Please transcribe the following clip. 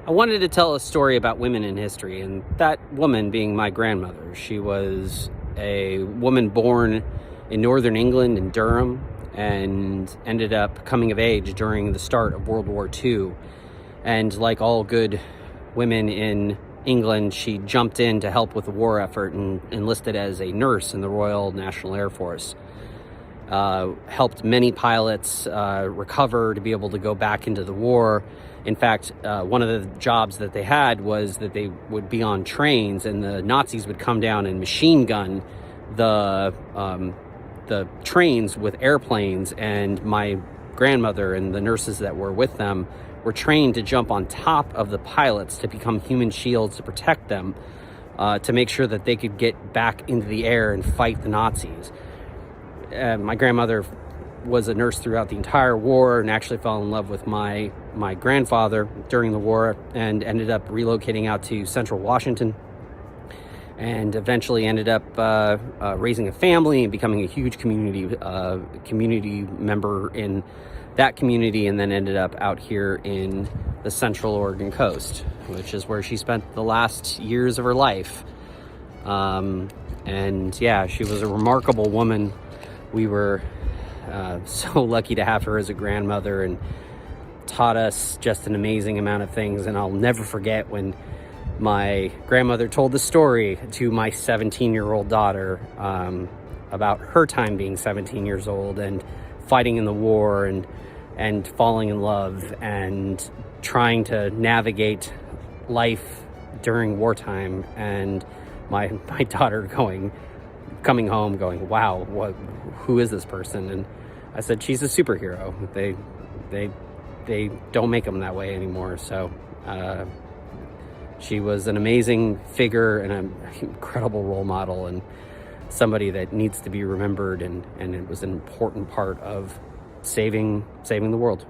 I wanted to tell a story about women in history, and that woman being my grandmother. She was a woman born in northern England, in Durham, and ended up coming of age during the start of World War II. And like all good women in England, she jumped in to help with the war effort and enlisted as a nurse in the Royal National Air Force. Helped many pilots recover to be able to go back into the war. In fact, one of the jobs that they had was that they would be on trains and the Nazis would come down and machine gun the trains with airplanes, and my grandmother and the nurses that were with them were trained to jump on top of the pilots to become human shields to protect them, to make sure that they could get back into the air and fight the Nazis. My grandmother was a nurse throughout the entire war and actually fell in love with my grandfather during the war and ended up relocating out to central Washington and eventually ended up raising a family and becoming a huge community member in that community, and then ended up out here in the central Oregon coast, which is where she spent the last years of her life. And yeah, she was a remarkable woman. We were so lucky to have her as a grandmother, and taught us just an amazing amount of things. And I'll never forget when my grandmother told the story to my 17-year-old daughter about her time being 17 years old and fighting in the war and falling in love and trying to navigate life during wartime. And my daughter coming home going, wow, who is this person? And I said, she's a superhero. They don't make them that way anymore. So she was an amazing figure and an incredible role model, and somebody that needs to be remembered, and it was an important part of saving the world.